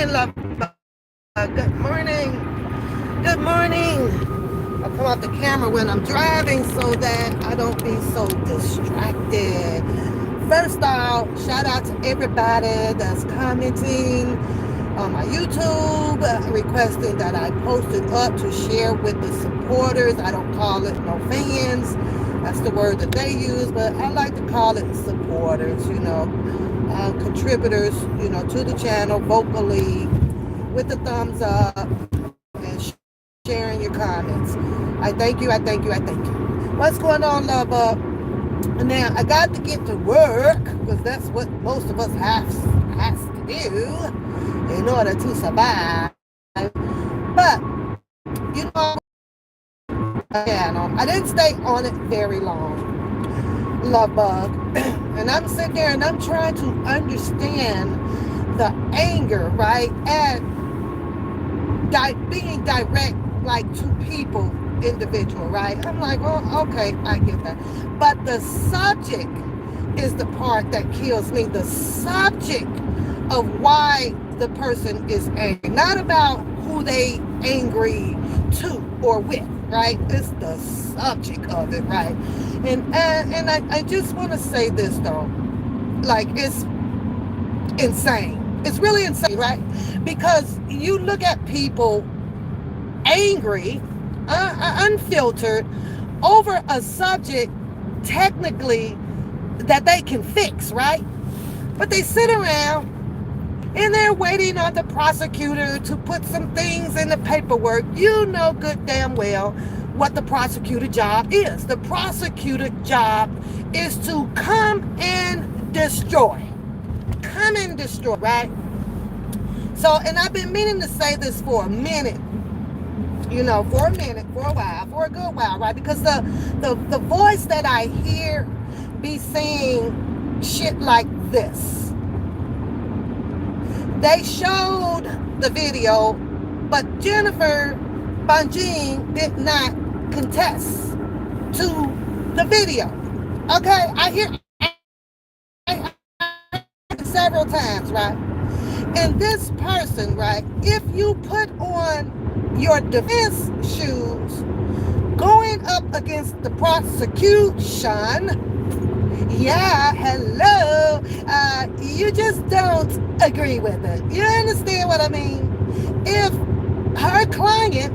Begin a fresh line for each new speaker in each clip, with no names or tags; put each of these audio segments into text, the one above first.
morning, love. Good morning. Good morning. I'll come off the camera when I'm driving so that I don't be so distracted. First off, shout out to everybody that's commenting on my YouTube, requesting that I post it up to share with the supporters. I don't call it no fans. That's the word that they use, but I like to call it supporters, contributors, to the channel vocally with the thumbs up and sharing your comments. I thank you. I thank you. I thank you. What's going on, love? Now, I got to get to work because that's what most of us has to do in order to survive. But, I didn't stay on it very long, love bug. And I'm sitting there and I'm trying to understand the anger, right, at being direct, like to people, individual, right? I'm like, well, okay, I get that. But the subject is the part that kills me. The subject of why the person is angry, not about who they angry to or with, right? It's the subject of it, right? And I just want to say this though, like it's insane. It's really insane, right? Because you look at people angry, unfiltered, over a subject technically that they can fix, right? But they sit around and they're waiting on the prosecutor to put some things in the paperwork. You know good damn well what the prosecutor job is. The prosecutor job is to come and destroy. Come and destroy, right? So, and I've been meaning to say this for a minute, for a while, for a good while, right? Because the voice that I hear be saying shit like this. They showed the video, but Jennifer Bonjean did not contest to the video. Okay, I hear it several times, right? And this person, right, if you put on your defense shoes, going up against the prosecution, yeah, hello, you just don't agree with it. You understand what I mean? If her client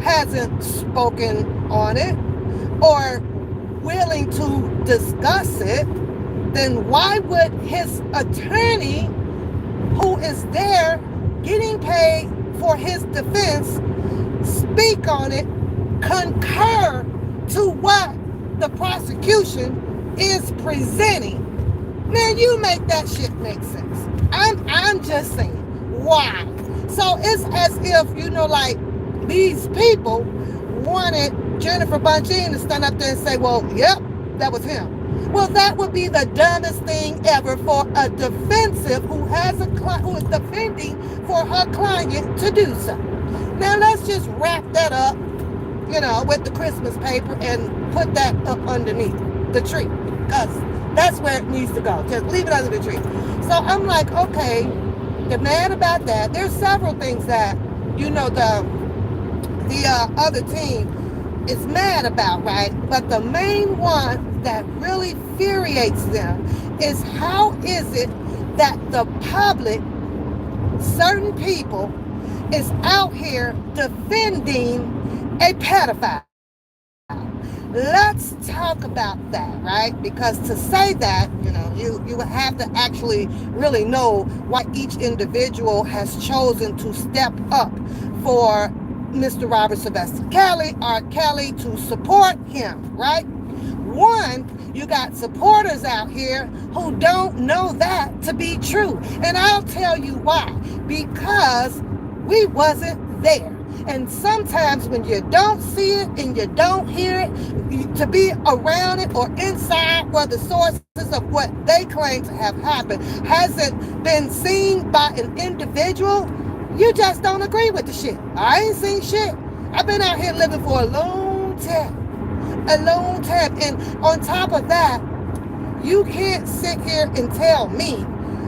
hasn't spoken on it or willing to discuss it, then why would his attorney, who is there getting paid for his defense, speak on it, concur to what the prosecution is presenting? Man, you make that shit make sense. I'm just saying, why? So it's as if, like these people wanted Jennifer Bonjean to stand up there and say, well, yep, that was him. Well, that would be the dumbest thing ever for a defensive who is defending for her client to do so. Now let's just wrap that up, with the Christmas paper and put that up underneath the tree, because that's where it needs to go. Just leave it under the tree. So I'm like, okay, they're mad about that. There's several things that, the other team is mad about, right? But the main one that really infuriates them is how is it that the public, certain people, is out here defending a pedophile. Let's talk about that, right? Because to say that, you would have to actually really know why each individual has chosen to step up for Mr. Robert Sylvester Kelly, R. Kelly, to support him, right? One, you got supporters out here who don't know that to be true. And I'll tell you why. Because we wasn't there. And sometimes when you don't see it and you don't hear it, to be around it or inside where the sources of what they claim to have happened hasn't been seen by an individual, you just don't agree with the shit. I ain't seen shit. I've been out here living for a long time. And on top of that, you can't sit here and tell me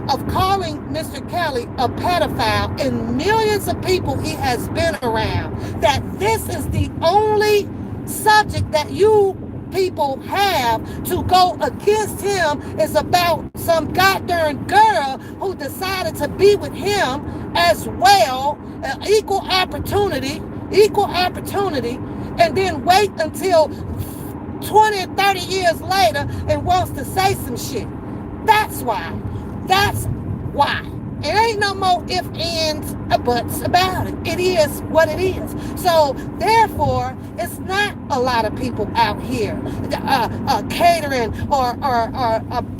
of calling Mr. Kelly a pedophile and millions of people he has been around, that this is the only subject that you people have to go against him is about some goddamn girl who decided to be with him as well, equal opportunity, and then wait until 20 or 30 years later and wants to say some shit. That's why. That's why. It ain't no more ifs, ands, or buts about it. It is what it is. So, therefore, it's not a lot of people out here catering or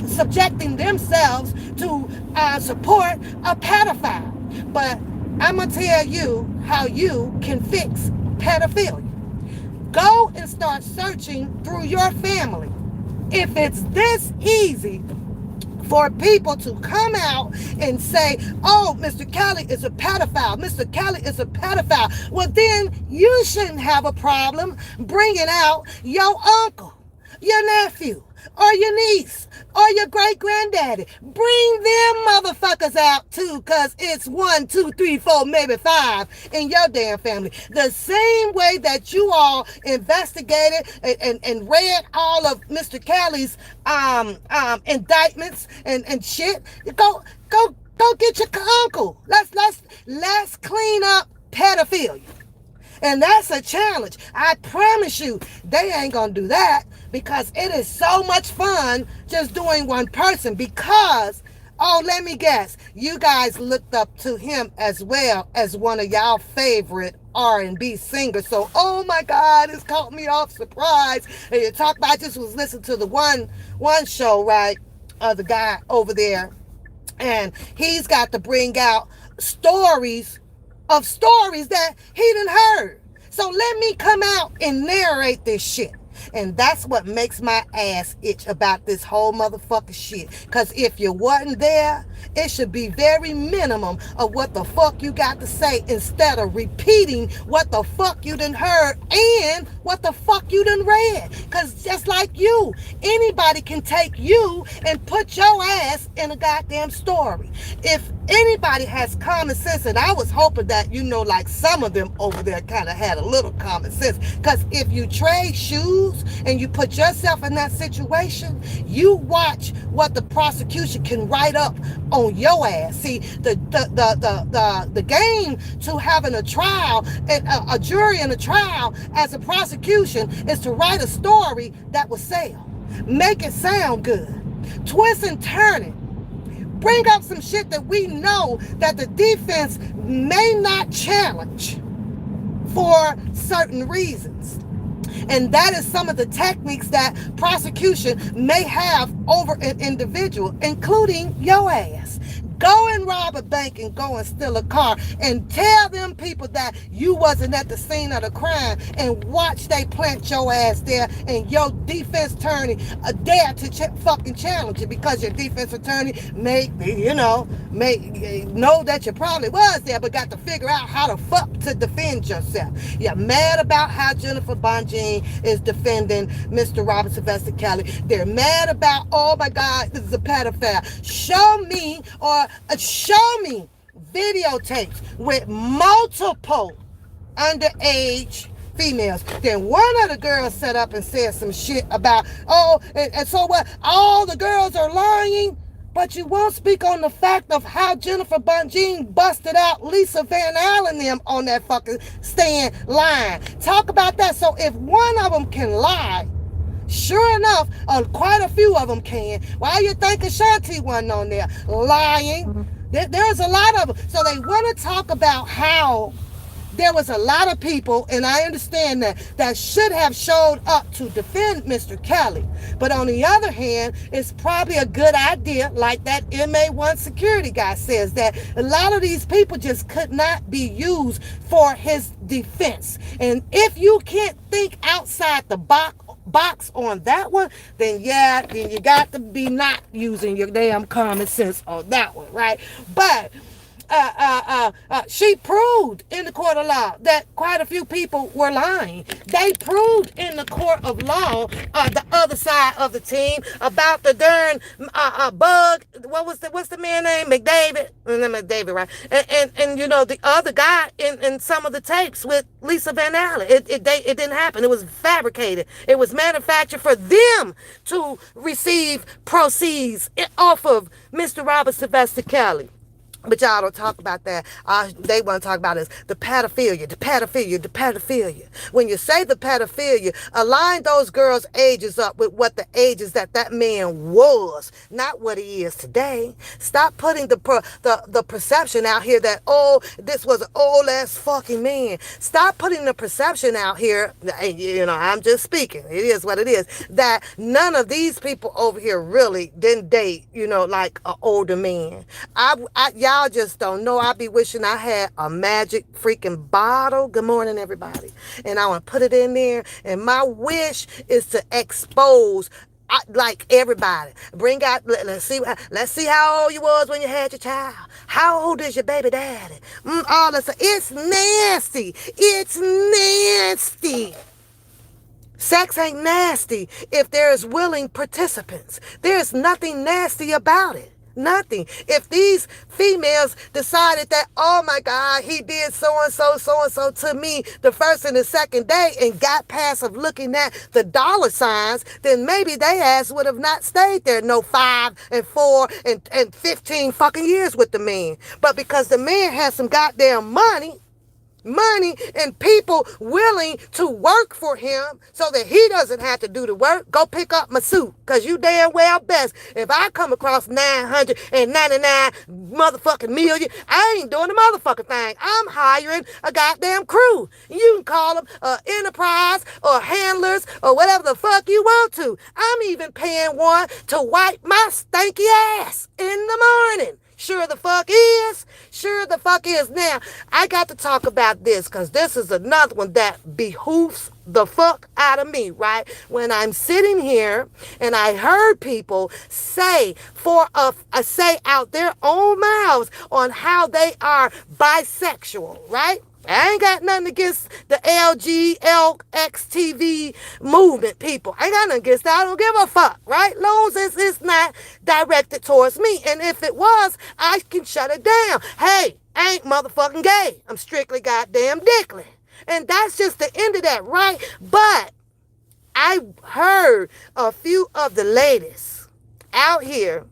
subjecting themselves to support a pedophile. But I'm going to tell you how you can fix pedophilia. Go and start searching through your family. If it's this easy for people to come out and say, oh, Mr. Kelly is a pedophile, Mr. Kelly is a pedophile, well, then you shouldn't have a problem bringing out your uncle, your nephew, or your niece, or your great-granddaddy. Bring them motherfuckers out, too, because it's 1, 2, 3, 4, maybe 5 in your damn family. The same way that you all investigated and read all of Mr. Kelly's indictments and shit. Go get your uncle. Let's clean up pedophilia. And that's a challenge. I promise you, they ain't gonna do that because it is so much fun just doing one person because, oh, let me guess, you guys looked up to him as well as one of y'all favorite R&B singers. So, oh my God, it's caught me off surprise. And you talk about, I just was listening to the one show, right, of the guy over there, and he's got to bring out stories that he done heard. So let me come out and narrate this shit. And that's what makes my ass itch about this whole motherfucking shit. Because if you wasn't there, it should be very minimum of what the fuck you got to say instead of repeating what the fuck you done heard and what the fuck you done read. Because just like you, anybody can take you and put your ass in a goddamn story. If anybody has common sense, and I was hoping that, like some of them over there kind of had a little common sense, because if you trade shoes and you put yourself in that situation, you watch what the prosecution can write up on your ass. See, the game to having a trial, a jury and a trial as a prosecution is to write a story that will sell, make it sound good, twist and turn it, bring up some shit that we know that the defense may not challenge for certain reasons. And that is some of the techniques that prosecution may have over an individual, including your ass. Go and rob a bank and go and steal a car and tell them people that you wasn't at the scene of the crime and watch they plant your ass there and your defense attorney dare to fucking challenge it because your defense attorney may know that you probably was there but got to figure out how the fuck to defend yourself. You're mad about how Jennifer Bonjean is defending Mr. Robert Sylvester Kelly. They're mad about, oh my God, this is a pedophile. Show me videotapes with multiple underage females. Then one of the girls set up and said some shit about, and so what, all the girls are lying, but you won't speak on the fact of how Jennifer Bonjean busted out Lisa Van Allen them on that fucking stand lying. Talk about that. So if one of them can lie, sure enough, quite a few of them can. Why you think Ashanti wasn't on there? Lying. There's a lot of them. So they want to talk about how there was a lot of people, and I understand that should have showed up to defend Mr. Kelly. But on the other hand, it's probably a good idea, like that MA1 security guy says, that a lot of these people just could not be used for his defense. And if you can't think outside the box on that one, then you got to be not using your damn common sense on that one, right? But she proved in the court of law that quite a few people were lying. They proved in the court of law, the other side of the team, about the darn bug. What's the man name? McDavid. McDavid, right? And you know, the other guy in some of the tapes with Lisa Van Allen. It didn't happen. It was fabricated. It was manufactured for them to receive proceeds off of Mr. Robert Sylvester Kelly. But y'all don't talk about that. They want to talk about is the pedophilia, the pedophilia, the pedophilia. When you say the pedophilia, align those girls' ages up with what the ages that man was, not what he is today. Stop putting the perception out here that, oh, this was an old ass fucking man. Stop putting the perception out here. You know, I'm just speaking. It is what it is. That none of these people over here really didn't date, you know, like an older man. Y'all just don't know. I be wishing I had a magic freaking bottle. Good morning, everybody. And I want to put it in there. And my wish is to expose, like everybody. Bring out. Let's see how old you was when you had your child. How old is your baby daddy? All this. It's nasty. It's nasty. Sex ain't nasty if there's willing participants. There's nothing nasty about it. Nothing. If these females decided that, oh my God, he did so-and-so to me the first and the second day and got past of looking at the dollar signs, then maybe they ass would have not stayed there no 5 and 4 and 15 fucking years with the man. But because the man has some goddamn money and people willing to work for him so that he doesn't have to do the work, go pick up my suit, because you damn well best. If I come across 999 motherfucking million, I ain't doing the motherfucking thing. I'm hiring a goddamn crew. You can call them enterprise or handlers or whatever the fuck you want to. I'm even paying one to wipe my stanky ass in the morning. Sure the fuck is. Sure the fuck is. Now, I got to talk about this because this is another one that behooves the fuck out of me, right? When I'm sitting here and I heard people say say out their own mouths on how they are bisexual, right? I ain't got nothing against the LGLXTV movement, people. I ain't got nothing against that. I don't give a fuck, right? Long as it's not directed towards me. And if it was, I can shut it down. Hey, I ain't motherfucking gay. I'm strictly goddamn dickly. And that's just the end of that, right? But I heard a few of the ladies out here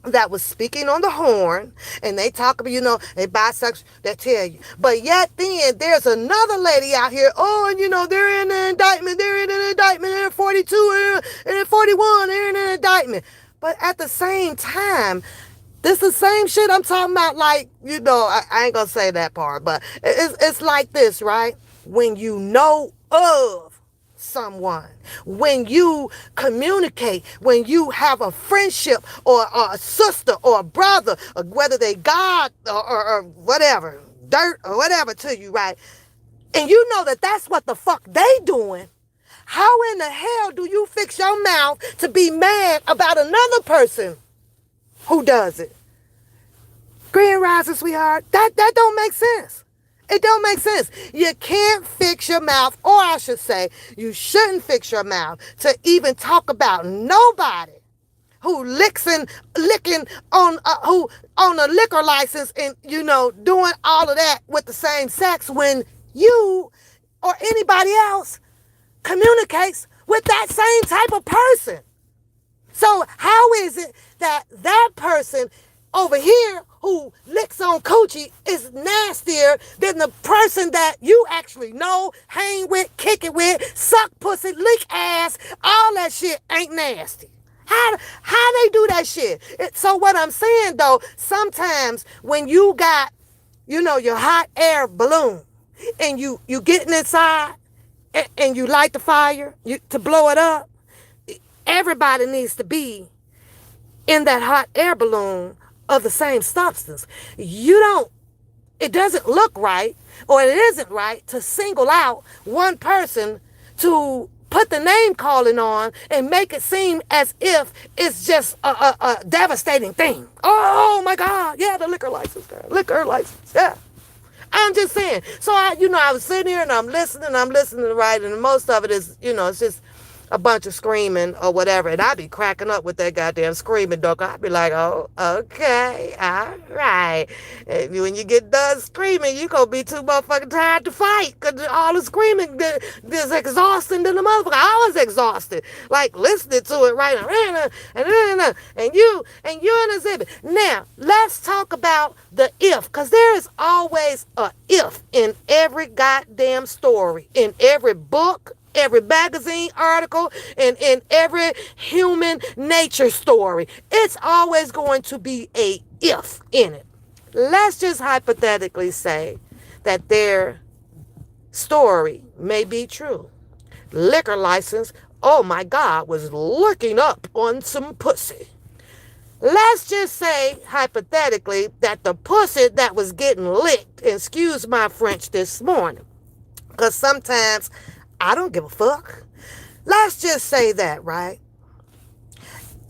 that was speaking on the horn, and they talk about, you know, they bisexual, they tell you. But yet then, there's another lady out here, oh, and you know, they're in an indictment, they're in 42, and in 41, they're in an indictment. But at the same time, this is the same shit I'm talking about, like, you know, I ain't gonna say that part, but it's like this, right? When you know of someone, when you communicate, when you have a friendship or a sister or a brother, or whether they God or whatever, dirt or whatever to you, right? And you know that that's what the fuck they doing. How in the hell do you fix your mouth to be mad about another person who does it? Grand Rising, sweetheart, that don't make sense. It don't make sense. You can't fix your mouth, or I should say, you shouldn't fix your mouth to even talk about nobody who licking on who on a liquor license and, you know, doing all of that with the same sex when you or anybody else communicates with that same type of person. So how is it that that person over here who licks on coochie is nastier than the person that you actually know, hang with, kick it with, suck pussy, lick ass, all that shit ain't nasty? How they do that shit? So what I'm saying though, sometimes when you got, you know, your hot air balloon and you getting inside and you light the fire to blow it up, everybody needs to be in that hot air balloon of the same substance. It doesn't look right, or it isn't right to single out one person to put the name calling on and make it seem as if it's just a devastating thing. Oh my God. Yeah, the liquor license, girl. Liquor license. Yeah. I'm just saying. So I was sitting here and I'm listening, right? And most of it is, it's just a bunch of screaming or whatever. And I'd be cracking up with that goddamn screaming, dog. I'd be like, oh, okay, all right. And when you get done screaming, you gonna be too motherfucking tired to fight. Because all the screaming is exhausting to the motherfucker. I was exhausted. Like, listening to it, right? And you and exhibit. Now, let's talk about the if. Because there is always a if in every goddamn story. In every book, every magazine article, and in every human nature story. It's always going to be a if in it. Let's just hypothetically say that their story may be true. Liquor license, oh my God, was looking up on some pussy. Let's just say, hypothetically, that the pussy that was getting licked, and excuse my French this morning, because sometimes I don't give a fuck. Let's just say that, right?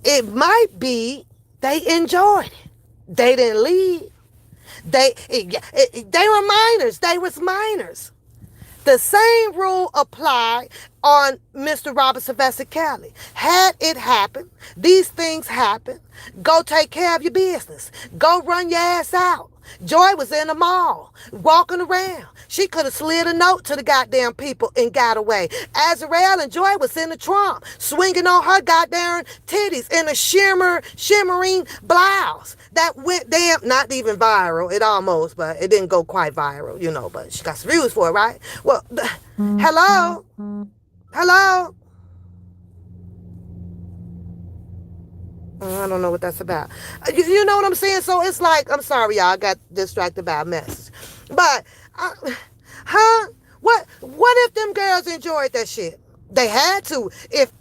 It might be they enjoyed it. They didn't leave. They were minors. They was minors. The same rule applied on Mr. Robert Sylvester Kelly. Had it happened, these things happen, go take care of your business. Go run your ass out. Joy was in the mall, walking around. She could have slid a note to the goddamn people and got away. Azrael and Joy was in the trunk, swinging on her goddamn titties in a shimmering blouse. That went damn, not even viral. It almost, but it didn't go quite viral, but she got some views for it, right? Well, hello? Hello? I don't know what that's about. You know what I'm saying? So it's like, I'm sorry, y'all, I got distracted by a message. But, What if them girls enjoyed that shit? They had to. If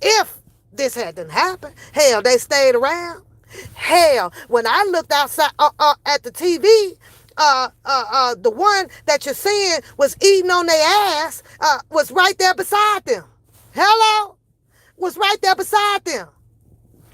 this hadn't happened, hell, they stayed around. Hell, when I looked outside at the TV, the one that you're seeing was eating on their ass, was right there beside them. Hello? Was right there beside them.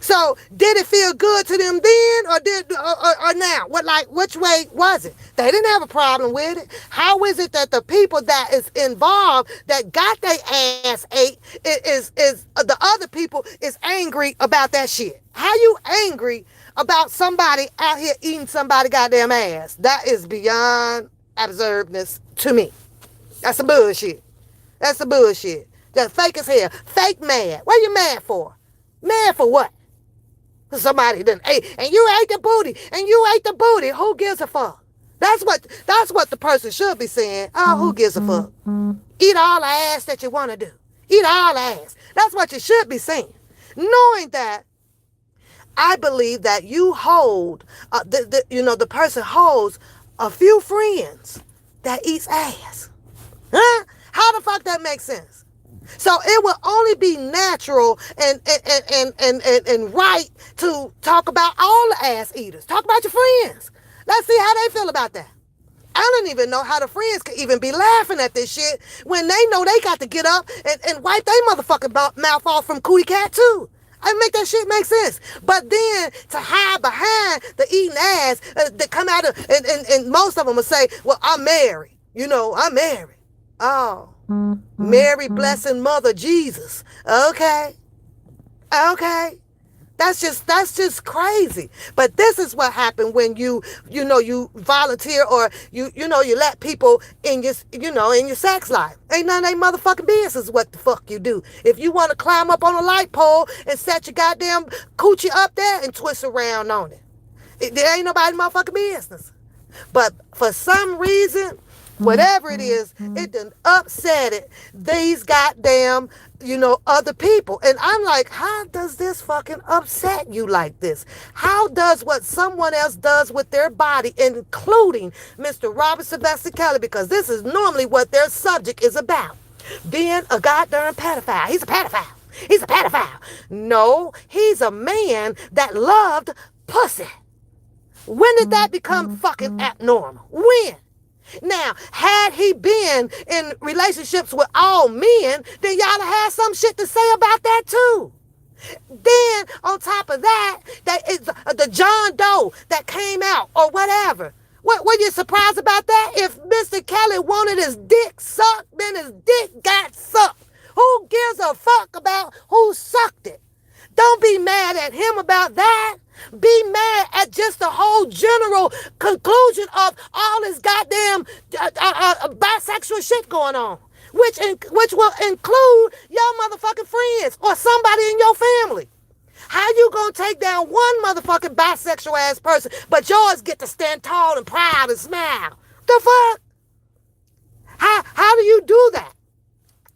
So did it feel good to them then, or now? Which way was it? They didn't have a problem with it. How is it that the people that is involved that got their ass ate is the other people is angry about that shit? How you angry about somebody out here eating somebody goddamn ass? That is beyond absurdness to me. That's some bullshit. That's some bullshit. That's fake as hell. Fake mad. What are you mad for? Mad for what? Somebody didn't ate, and you ate the booty, and you ate the booty. Who gives a fuck? That's what the person should be saying. Oh, who gives a fuck? Eat all the ass that you want to do. Eat all the ass. That's what you should be saying. Knowing that, I believe that you hold, the person holds a few friends that eats ass. Huh? How the fuck that makes sense? So it will only be natural and right to talk about all the ass eaters. Talk about your friends. Let's see how they feel about that. I don't even know how the friends could even be laughing at this shit when they know they got to get up and wipe their motherfucking mouth off from Cootie Cat too. I make that shit make sense. But then to hide behind the eating ass, to come out of, and most of them will say, well, I'm married. I'm married. Oh. Mary, blessing Mother Jesus. Okay. That's just crazy. But this is what happened when you volunteer or you let people in your sex life. Ain't none of they motherfucking business what the fuck you do. If you want to climb up on a light pole and set your goddamn coochie up there and twist around on it. There ain't nobody motherfucking business. But for some reason, whatever it is, it done upset it. These goddamn, other people. And I'm like, how does this fucking upset you like this? How does what someone else does with their body, including Mr. Robert Sylvester Kelly, because this is normally what their subject is about, being a goddamn pedophile. He's a pedophile. He's a pedophile. No, he's a man that loved pussy. When did that become fucking abnormal? When? Now, had he been in relationships with all men, then y'all have had some shit to say about that too. Then, on top of that, that is the John Doe that came out or whatever. Were you surprised about that? If Mr. Kelly wanted his dick sucked, then his dick got sucked. Who gives a fuck about who sucked it? Don't be mad at him about that. Be mad at just the whole general conclusion of all this goddamn bisexual shit going on, which will include your motherfucking friends or somebody in your family. How you gonna take down one motherfucking bisexual ass person, but yours get to stand tall and proud and smile? The fuck? How do you do that?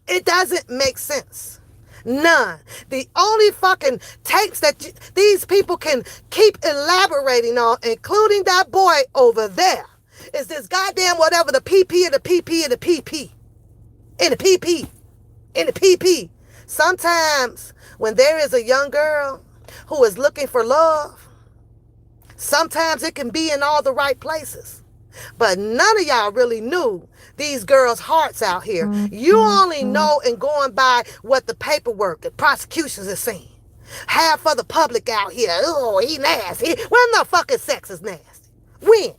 It doesn't make sense. None. The only fucking tapes that these people can keep elaborating on, including that boy over there, is this goddamn whatever, the PP and the PP and the PP. And the PP. And the PP. Sometimes when there is a young girl who is looking for love, sometimes it can be in all the right places. But none of y'all really knew these girls' hearts out here. You only know and going by what the paperwork, the prosecutions are saying. Half of the public out here, oh, he nasty. When the fucking sex is nasty? When?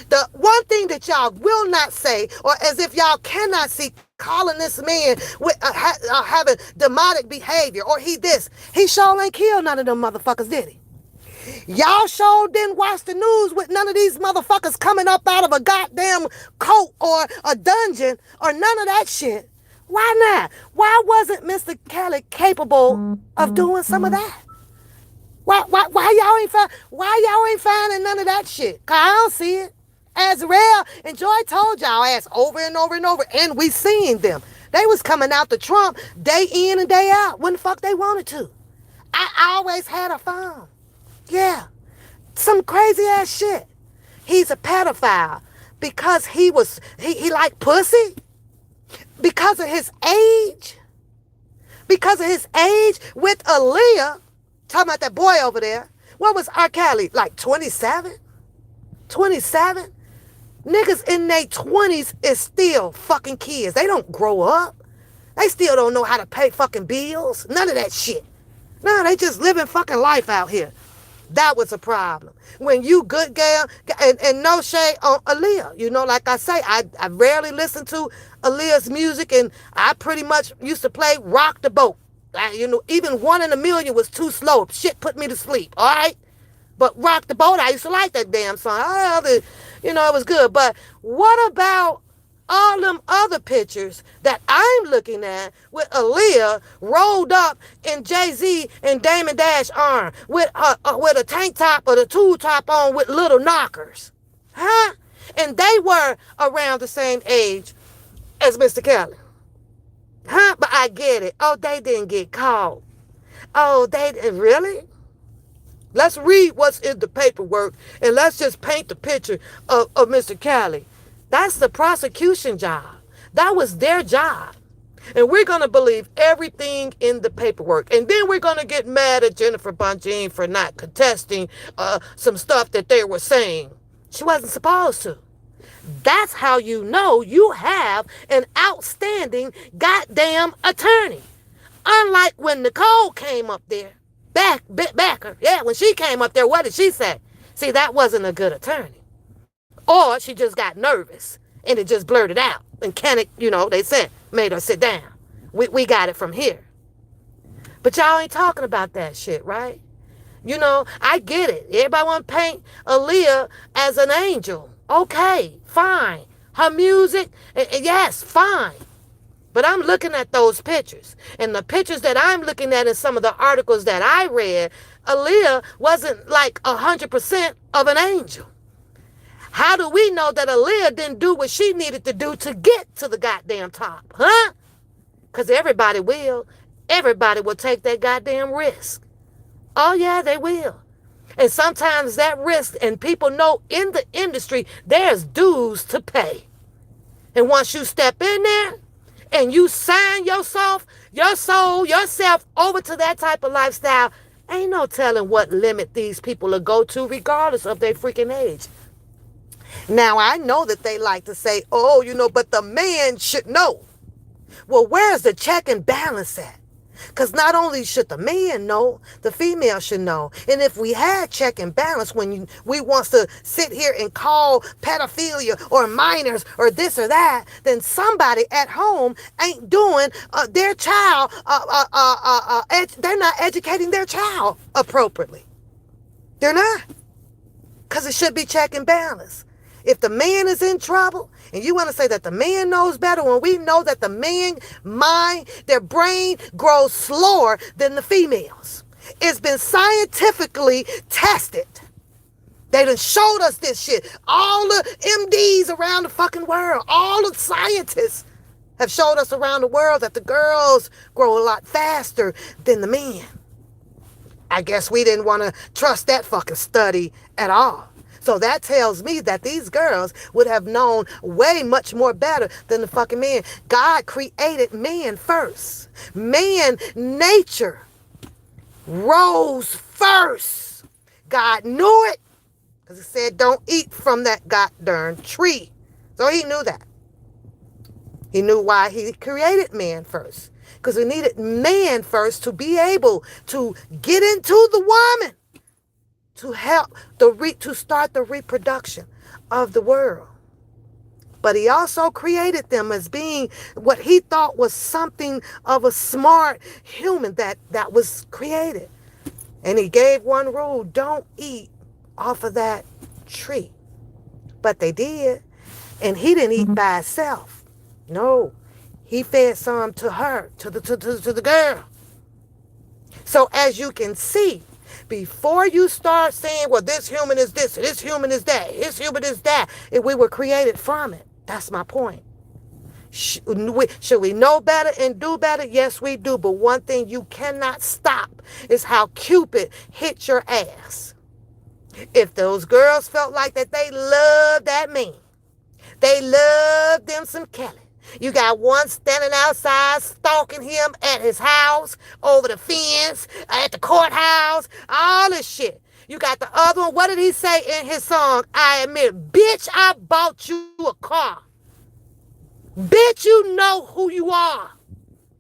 The one thing that y'all will not say, or as if y'all cannot see, calling this man with having demonic behavior, or he sure ain't killed none of them motherfuckers, did he? Y'all sure didn't watch the news with none of these motherfuckers coming up out of a goddamn coat or a dungeon or none of that shit. Why not? Why wasn't Mr. Kelly capable of doing some of that? Why y'all ain't finding none of that shit? Cause I don't see it. As Rail and Joy told y'all ass over and over and over, and we seen them. They was coming out to Trump day in and day out when the fuck they wanted to. I always had a phone. Yeah, some crazy ass shit. He's a pedophile because he liked pussy, because of his age, with Aaliyah. Talking about that boy over there. What was R. Kelly, like 27? 27? Niggas in their 20s is still fucking kids. They don't grow up. They still don't know how to pay fucking bills. None of that shit. No, they just living fucking life out here. That was a problem. When you good girl, and no shade on Aaliyah. You know, like I say, I rarely listen to Aaliyah's music, and I pretty much used to play Rock the Boat. You know, even 1 in a Million was too slow. Shit put me to sleep, all right? But Rock the Boat, I used to like that damn song. You know, it was good. But what about all them other pictures that I'm looking at with Aaliyah rolled up in Jay-Z and Damon Dash arm with a tank top or the tool top on with little knockers? Huh? And they were around the same age as Mr. Kelly. Huh? But I get it. Oh, they didn't get caught. Oh, they didn't. Really? Let's read what's in the paperwork and let's just paint the picture of Mr. Kelly. That's the prosecution job. That was their job. And we're going to believe everything in the paperwork. And then we're going to get mad at Jennifer Bonjean for not contesting some stuff that they were saying. She wasn't supposed to. That's how you know you have an outstanding goddamn attorney. Unlike when Nicole came up there. Backer. Yeah, when she came up there, what did she say? See, that wasn't a good attorney. Or she just got nervous and it just blurted out. And Kennick, you know, they said, made her sit down. We got it from here. But y'all ain't talking about that shit, right? You know, I get it. Everybody want to paint Aaliyah as an angel. Okay, fine. Her music, yes, fine. But I'm looking at those pictures. And the pictures that I'm looking at in some of the articles that I read, Aaliyah wasn't like 100% of an angel. How do we know that Aaliyah didn't do what she needed to do to get to the goddamn top? Huh? Because everybody will. Everybody will take that goddamn risk. Oh, yeah, they will. And sometimes that risk, and people know in the industry, there's dues to pay. And once you step in there and you sign yourself over to that type of lifestyle, ain't no telling what limit these people will go to regardless of their freaking age. Now, I know that they like to say, oh, but the man should know. Well, where's the check and balance at? Because not only should the man know, the female should know. And if we had check and balance when we wants to sit here and call pedophilia or minors or this or that, then somebody at home ain't doing their child, they're not educating their child appropriately. They're not. Because it should be check and balance. If the man is in trouble and you want to say that the man knows better, when we know that the man mind, their brain grows slower than the females. It's been scientifically tested. They done showed us this shit. All the MDs around the fucking world, all the scientists have showed us around the world that the girls grow a lot faster than the men. I guess we didn't want to trust that fucking study at all. So that tells me that these girls would have known way much more better than the fucking men. God created man first. Man nature rose first. God knew it because he said don't eat from that goddamn tree. So he knew that. He knew why he created man first. Because we needed man first to be able to get into the woman to help to start the reproduction of the world. But he also created them as being what he thought was something of a smart human that was created. And he gave one rule: don't eat off of that tree. But they did. And he didn't eat by himself. No. He fed some to her, to the girl. So as you can see, before you start saying, well, this human is this, this human is that, this human is that, and we were created from it. That's my point. Should we know better and do better? Yes, we do. But one thing you cannot stop is how Cupid hit your ass. If those girls felt like that they loved that man, they loved them some Kelly. You got one standing outside stalking him at his house, over the fence, at the courthouse, all this shit. You got the other one. What did he say in his song? I admit, bitch, I bought you a car. Bitch, you know who you are.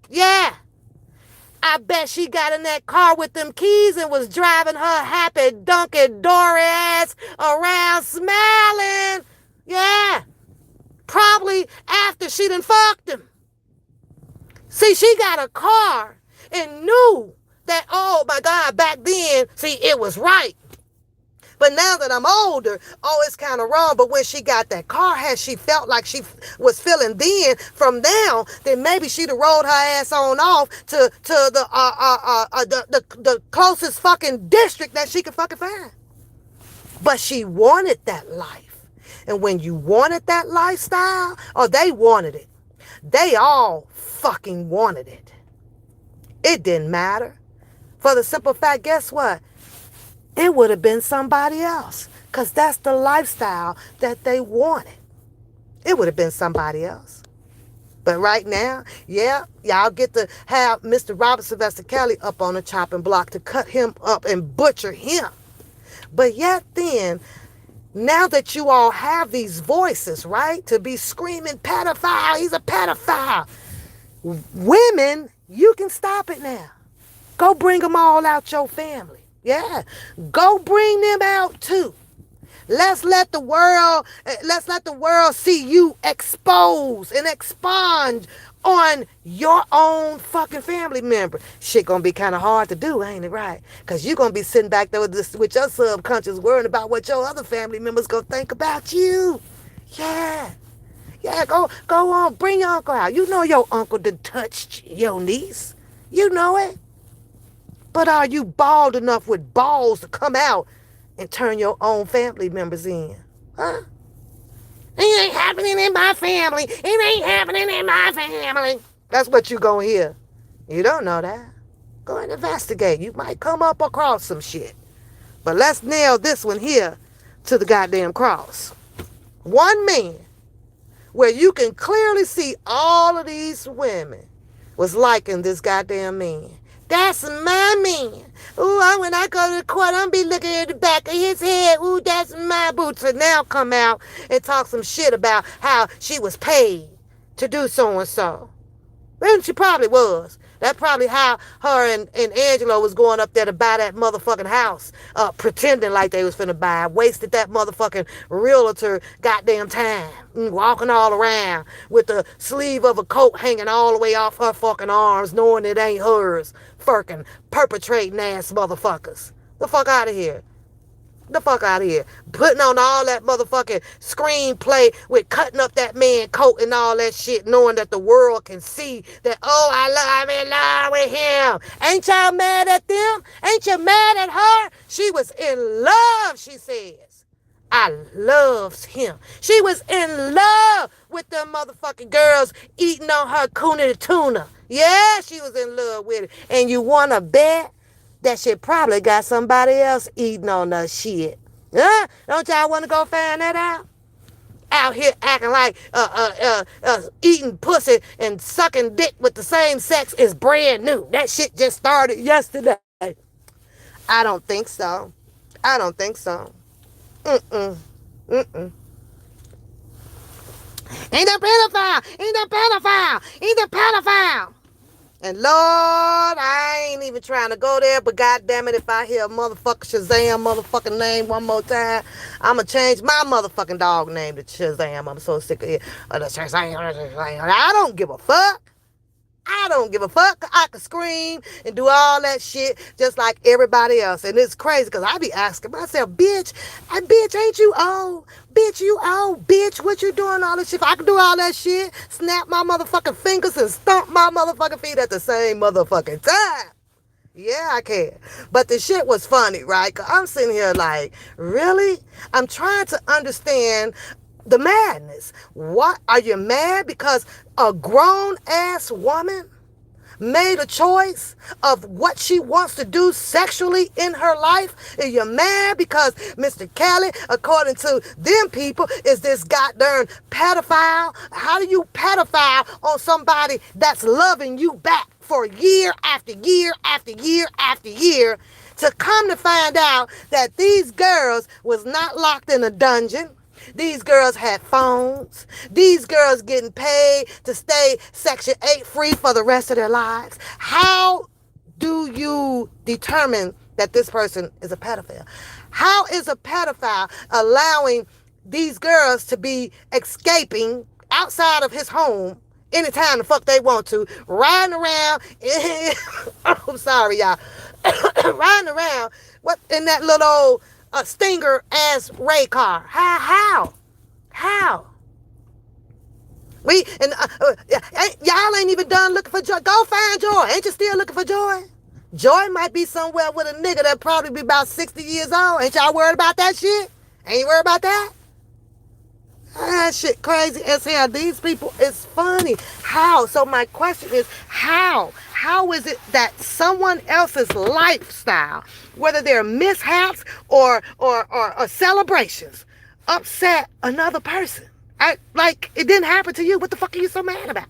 Yeah. I bet she got in that car with them keys and was driving her happy donkey dory ass around smiling. Yeah. Probably after she done fucked him. See, she got a car and knew that, oh my God, back then, see, it was right. But now that I'm older, oh, it's kind of wrong. But when she got that car, had she felt like she was feeling then, from now, then maybe she'd have rolled her ass on off to the closest fucking district that she could fucking find. But she wanted that life. And when you wanted that lifestyle, or they wanted it, they all fucking wanted it. It didn't matter. For the simple fact, guess what? It would have been somebody else. Because that's the lifestyle that they wanted. It would have been somebody else. But right now, yeah, y'all get to have Mr. Robert Sylvester Kelly up on the chopping block to cut him up and butcher him. But yet then, now that you all have these voices, right, to be screaming pedophile, he's a pedophile. Women, you can stop it now. Go bring them all out your family. Yeah, go bring them out too. Let's let the world see you expose and expunge on your own fucking family member. Shit gonna be kind of hard to do, ain't it, right? Because you're gonna be sitting back there with your subconscious worrying about what your other family members gonna think about you. Yeah, go on, bring your uncle out. You know your uncle done touched your niece. You know it. But are you bald enough with balls to come out and turn your own family members in? Huh? It ain't happening in my family. It ain't happening in my family. That's what you gonna hear. You don't know that. Go and investigate. You might come up across some shit. But let's nail this one here to the goddamn cross. One man, where you can clearly see all of these women was liking this goddamn man. That's my man. Ooh, when I go to the court, I'm be looking at the back of his head. Ooh, that's my boo. To now come out and talk some shit about how she was paid to do so and so. And she probably was. That's probably how her and Angelo was going up there to buy that motherfucking house, pretending like they was finna buy. Wasted that motherfucking realtor goddamn time. Walking all around with the sleeve of a coat hanging all the way off her fucking arms, knowing it ain't hers. Fucking perpetrating ass motherfuckers. The fuck out of here. The fuck out of here. Putting on all that motherfucking screenplay with cutting up that man coat and all that shit, knowing that the world can see that, oh, I'm in love with him. Ain't y'all mad at them? Ain't you mad at her? She was in love, she says. I loves him. She was in love with them motherfucking girls eating on her tuna. Yeah, she was in love with it. And you wanna bet that shit probably got somebody else eating on that shit. Huh? Don't y'all want to go find that out? Out here acting like eating pussy and sucking dick with the same sex is brand new. That shit just started yesterday. I don't think so. I don't think so. Mm-mm. Mm-mm. Ain't a pedophile. Ain't a pedophile. Ain't a pedophile. And Lord, I ain't even trying to go there, but goddamn it, if I hear a motherfucking Shazam motherfucking name one more time, I'ma change my motherfucking dog name to Shazam. I'm so sick of it. I don't give a fuck. I don't give a fuck. I can scream and do all that shit just like everybody else. And it's crazy because I be asking myself, bitch, ain't you old? Bitch, you old, bitch. What you doing all this shit? If I can do all that shit, snap my motherfucking fingers and stomp my motherfucking feet at the same motherfucking time. Yeah, I can. But the shit was funny, right? 'Cause I'm sitting here like, really? I'm trying to understand the madness. What? Are you mad because a grown-ass woman made a choice of what she wants to do sexually in her life? Are you mad because Mr. Kelly, according to them people, is this goddamn pedophile? How do you pedophile on somebody that's loving you back for year after year after year after year, to come to find out that these girls was not locked in a dungeon? These girls had phones. These girls getting paid to stay Section 8 free for the rest of their lives. How do you determine that this person is a pedophile? How is a pedophile allowing these girls to be escaping outside of his home anytime the fuck they want to, riding around, I'm sorry, y'all, riding around in that little old Stinger ass Ray car? How? Y'all ain't even done looking for Joy. Go find Joy. Ain't you still looking for Joy? Joy might be somewhere with a nigga that probably be about 60 years old. Ain't y'all worried about that shit? Ain't you worried about that? That shit crazy as hell. These people, it's funny. How? So my question is, how? How is it that someone else's lifestyle, whether they're mishaps or celebrations, upset another person? Like, it didn't happen to you. What the fuck are you so mad about?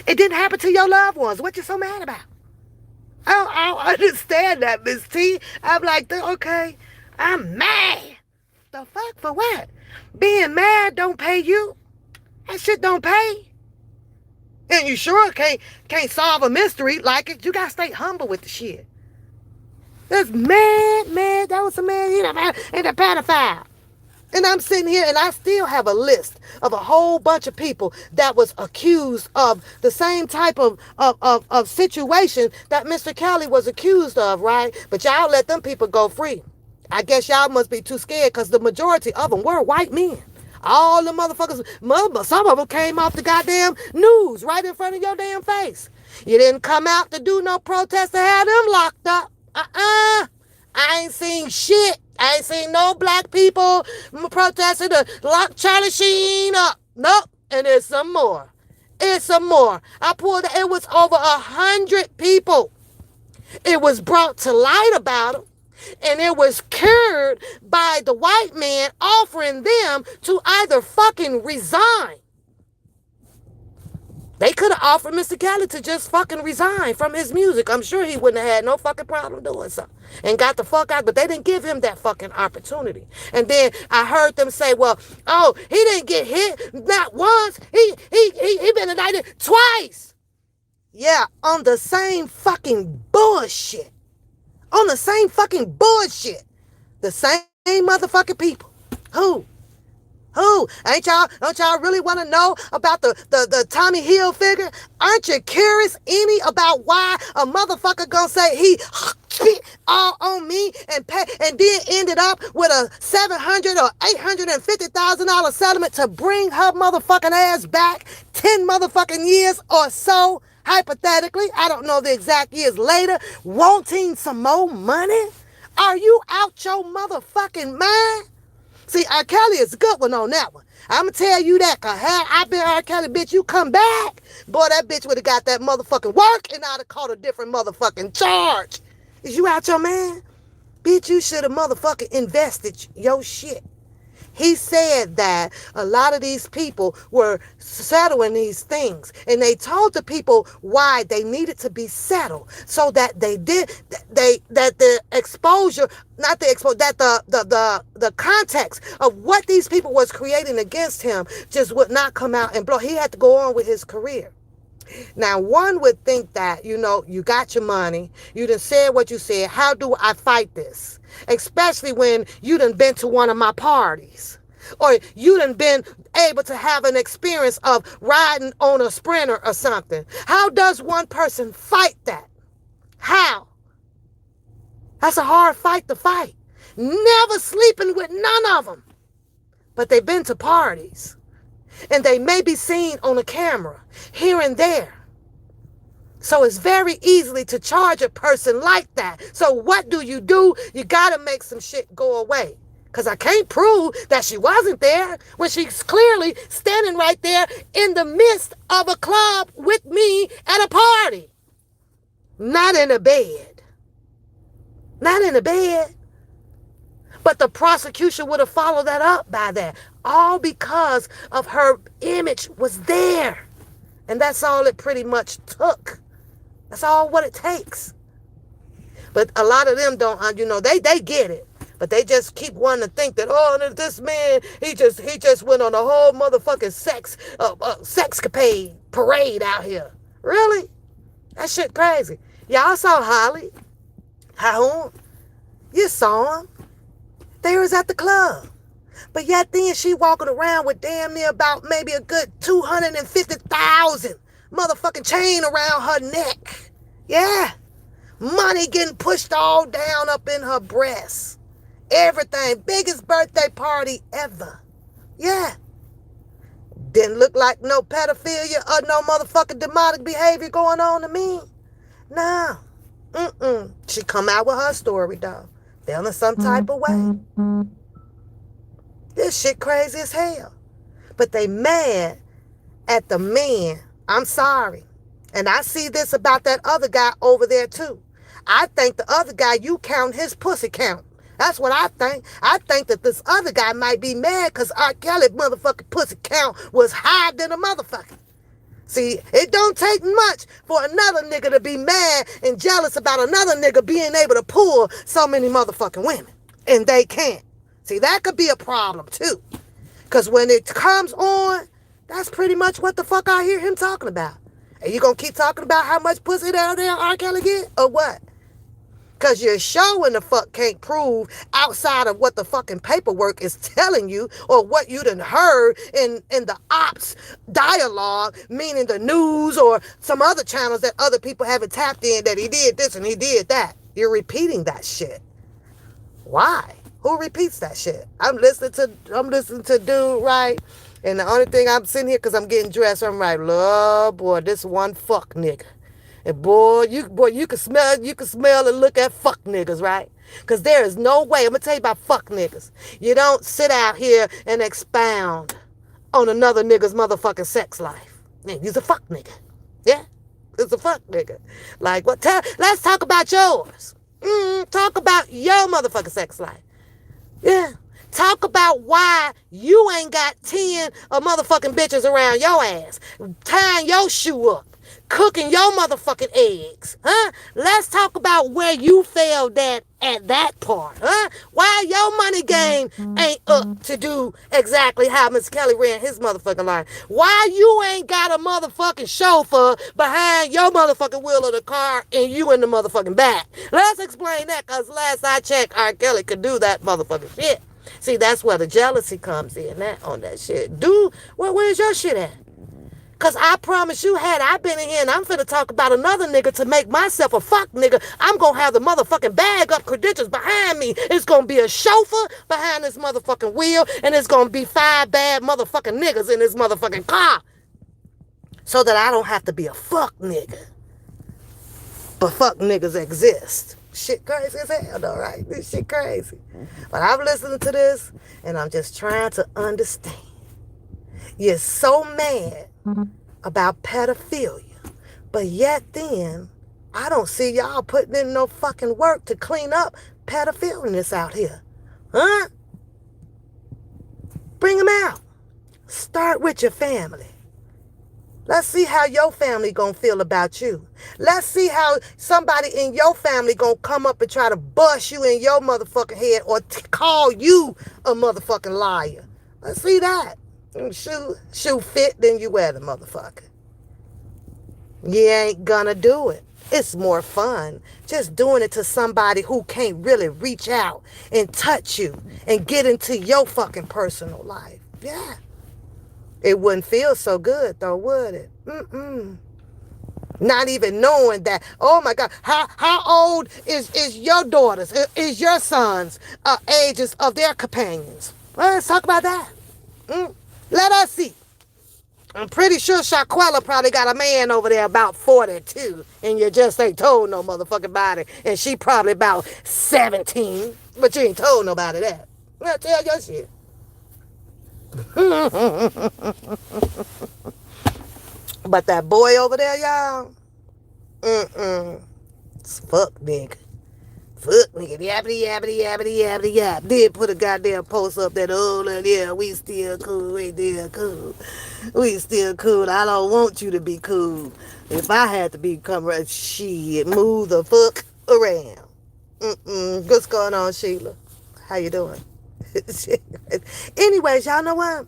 It didn't happen to your loved ones. What you so mad about? I don't understand that, Miss T. I'm like, okay, I'm mad. The fuck for what? Being mad don't pay you. That shit don't pay. And you sure can't solve a mystery like it. You gotta stay humble with the shit. That's mad. That was a man. Ain't a pedophile. And I'm sitting here and I still have a list of a whole bunch of people that was accused of the same type of situation that Mr. Kelly was accused of, right? But y'all let them people go free. I guess y'all must be too scared because the majority of them were white men. All the motherfuckers, some of them came off the goddamn news right in front of your damn face. You didn't come out to do no protest to have them locked up. I ain't seen shit. I ain't seen no black people protesting to lock Charlie Sheen up. Nope. And there's some more. It's some more. It was over 100 people. It was brought to light about them. And it was cured by the white man offering them to either fucking resign
They could have offered Mr. Kelly to just fucking resign from his music. I'm sure he wouldn't have had no fucking problem doing so. And got the fuck out. But they didn't give him that fucking opportunity. And then I heard them say, well, oh, he didn't get hit not once. He been indicted twice. Yeah, on the same fucking bullshit. On the same fucking bullshit. The same motherfucking people. Who? Who? Don't y'all really want to know about the Tommy Hill figure? Aren't you curious any about why a motherfucker gonna say he spit all on me and pay, and then ended up with a $700,000 or $850,000 settlement to bring her motherfucking ass back 10 motherfucking years or so? Hypothetically, I don't know the exact years later, wanting some more money? Are you out your motherfucking mind? See, R. Kelly is a good one on that one. I'm going to tell you that, because had I been R. Kelly, bitch, you come back, boy, that bitch would have got that motherfucking work, and I'd have caught a different motherfucking charge. Is you out your man? Bitch, you should have motherfucking invested your shit. He said that a lot of these people were settling these things, and they told the people why they needed to be settled, so that that the exposure, not the exposure, that the context of what these people was creating against him just would not come out and blow. He had to go on with his career. Now, one would think that, you got your money, you done said what you said, how do I fight this? Especially when you done been to one of my parties. Or you done been able to have an experience of riding on a sprinter or something. How does one person fight that? How? That's a hard fight to fight. Never sleeping with none of them. But they've been to parties. And they may be seen on a camera here and there. So it's very easily to charge a person like that. So what do? You got to make some shit go away. Because I can't prove that she wasn't there when she's clearly standing right there in the midst of a club with me at a party. Not in a bed. Not in a bed. But the prosecution would have followed that up by that. All because of her image was there. And that's all it pretty much took. That's all what it takes. But a lot of them don't, they get it. But they just keep wanting to think that, this man, he just went on a whole motherfucking sexcapade parade out here. Really? That shit crazy. Y'all saw Holly. How? You saw him. They was at the club. But yet then she walking around with damn near about maybe a good 250,000 motherfucking chain around her neck. Yeah. Money getting pushed all down up in her breasts. Everything. Biggest birthday party ever. Yeah. Didn't look like no pedophilia or no motherfucking demonic behavior going on to me. No. She come out with her story, though. Feeling some type of way. This shit crazy as hell. But they mad at the man. I'm sorry. And I see this about that other guy over there too. I think the other guy, you count his pussy count. That's what I think. I think that this other guy might be mad because R. Kelly motherfucking pussy count was higher than a motherfucker. See, it don't take much for another nigga to be mad and jealous about another nigga being able to pull so many motherfucking women. And they can't. See, that could be a problem too. Because when it comes on, that's pretty much what the fuck I hear him talking about. Are you going to keep talking about how much pussy down there R. Kelly get? Or what? Because you're showing the fuck can't prove outside of what the fucking paperwork is telling you or what you done heard in the ops dialogue, meaning the news or some other channels that other people haven't tapped in, that he did this and he did that. You're repeating that shit. Why? Who repeats that shit? I'm listening to dude, right? And the only thing I'm sitting here because I'm getting dressed, I'm like, Lord, boy, this one fuck nigga. And you can smell and look at fuck niggas, right? Because there is no way, I'm going to tell you about fuck niggas. You don't sit out here and expound on another nigga's motherfucking sex life. Man, you's a fuck nigga. Yeah? It's a fuck nigga. Like, let's talk about yours. Talk about your motherfucking sex life. Yeah. Talk about why you ain't got 10 of motherfucking bitches around your ass, tying your shoe up, cooking your motherfucking eggs, huh? Let's talk about where you failed at that part, huh? Why your money game ain't up to do exactly how Miss Kelly ran his motherfucking life. Why you ain't got a motherfucking chauffeur behind your motherfucking wheel of the car and you in the motherfucking back. Let's explain that, because last I checked, R. Kelly could do that motherfucking shit. See, that's where the jealousy comes in, that on that shit. Dude, where's your shit at? Cause I promise you, had I been in here and I'm finna talk about another nigga to make myself a fuck nigga, I'm gonna have the motherfucking bag up credentials behind me. It's gonna be a chauffeur behind this motherfucking wheel, and it's gonna be 5 bad motherfucking niggas in this motherfucking car. So that I don't have to be a fuck nigga. But fuck niggas exist. Shit crazy as hell though, right? This shit crazy. But I'm listening to this and I'm just trying to understand. You're so mad about pedophilia, but yet then I don't see y'all putting in no fucking work to clean up pedophilianess out here. Huh? Bring them out. Start with your family. Let's see how your family gonna feel about you. Let's see how somebody in your family gonna come up and try to bust you in your motherfucking head or call you a motherfucking liar. Let's see that. Shoe fit, then you wear the motherfucker. You ain't gonna do it. It's more fun just doing it to somebody who can't really reach out and touch you and get into your fucking personal life. Yeah. It wouldn't feel so good though, would it? Not even knowing that, oh my God, how old is your daughters, is your sons ages of their companions? Well, let's talk about that. Let us see. I'm pretty sure Shaquella probably got a man over there about 42, and you just ain't told no motherfucking body, and she probably about 17, but you ain't told nobody that. Well, tell your shit. But that boy over there, y'all, it's fuck nigga. Fuck nigga, yabbity. Did put a goddamn post up that, oh, yeah, we still cool. We still cool. I don't want you to be cool. If I had to become shit, move the fuck around. What's going on, Sheila? How you doing? Anyways, y'all know what?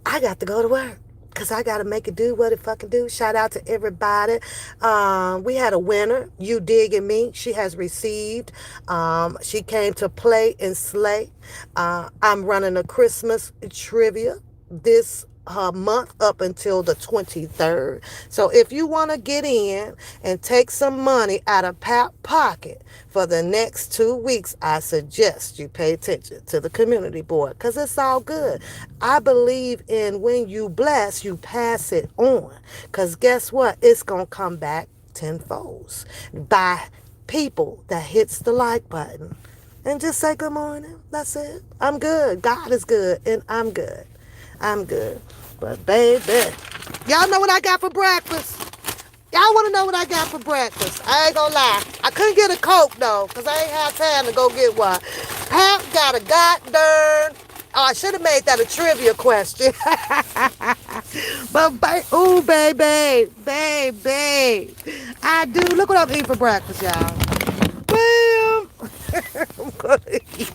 I got to go to work. Because I got to make it do what it fucking do. Shout out to everybody. We had a winner, You Digging Me. She has received. She came to play and slay. I'm running a Christmas trivia this month up until the 23rd. So if you want to get in and take some money out of pocket for the next 2 weeks, I suggest you pay attention to the community board, because it's all good. I believe in when you bless, you pass it on, because guess what? It's going to come back tenfold by people that hits the like button and just say good morning. That's it. I'm good. God is good, and I'm good. I'm good. But baby, y'all know what I got for breakfast? Y'all want to know what I got for breakfast? I ain't gonna lie. I couldn't get a Coke though, because I ain't have time to go get one. Pap got a goddamn, oh, I should have made that a trivia question. But ooh, baby. I do. Look what I'm eating for breakfast, y'all. Bam. I'm gonna eat.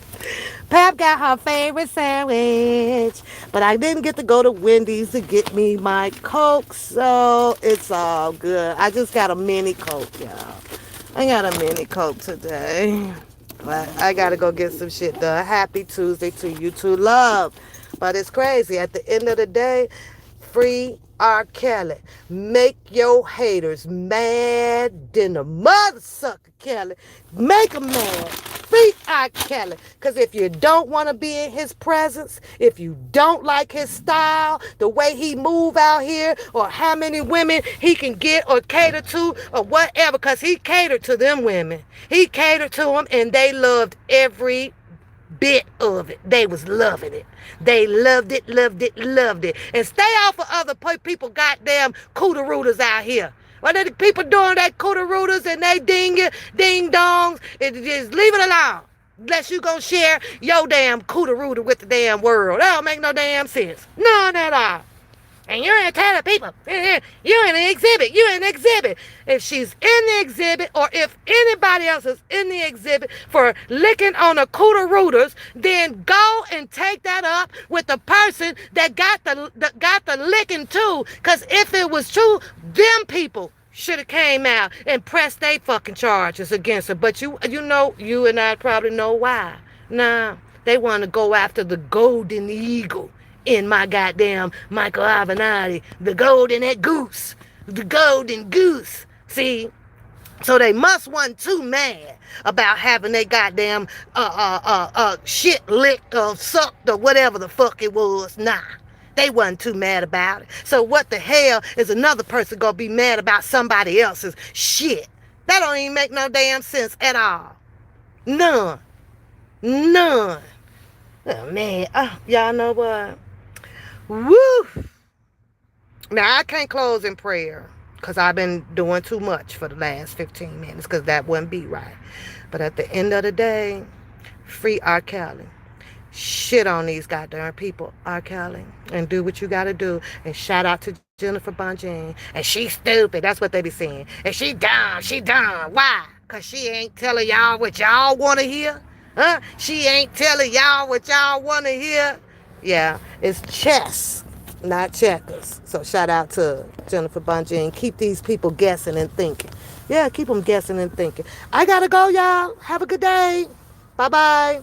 Pap got her favorite sandwich, but I didn't get to go to Wendy's to get me my Coke, so it's all good. I just got a mini Coke, y'all. I got a mini Coke today, but I gotta go get some shit done. Happy Tuesday to you too, love. But it's crazy. At the end of the day, free R. Kelly. Make your haters mad than the mother sucker Kelly. Make them mad. Free R. Kelly. Because if you don't want to be in his presence, if you don't like his style, the way he move out here, or how many women he can get or cater to, or whatever, because he catered to them women. He catered to them, and they loved every bit of it. They was loving it. They loved it. And stay off of other people goddamn cooter-rooters out here. What are the people doing that cooter-rooters and they ding dongs? Just leave it alone. unless you gonna share your damn cooter rooter with the damn world. That don't make no damn sense. None at all. And you're in telling people, you're in an exhibit, you're in an exhibit. If she's in the exhibit, or if anybody else is in the exhibit for licking on a cooter rooters, then go and take that up with the person that got the licking too. Cause if it was true, them people should have came out and pressed they fucking charges against her. But you know, you and I probably know why. Nah, they want to go after the golden eagle in my goddamn Michael Avenatti, the golden goose, the golden goose. See? So they must wasn't too mad about having their goddamn shit licked or sucked or whatever the fuck it was. Nah. They wasn't too mad about it. So what the hell is another person gonna be mad about somebody else's shit? That don't even make no damn sense at all. None. None. Oh man. Oh, y'all know what? Woo! Now I can't close in prayer because I've been doing too much for the last 15 minutes because that wouldn't be right. But at the end of the day, free R. Kelly. Shit on these goddamn people, R. Kelly, and do what you gotta do. And shout out to Jennifer Bunjin. And she's stupid. That's what they be saying. And she dumb. She dumb. Why? Because she ain't telling y'all what y'all want to hear. Huh? She ain't telling y'all what y'all want to hear. Yeah, it's chess, not checkers. So shout out to Jennifer Bunjin. Keep these people guessing and thinking. Yeah, keep them guessing and thinking. I gotta go, y'all. Have a good day. Bye-bye.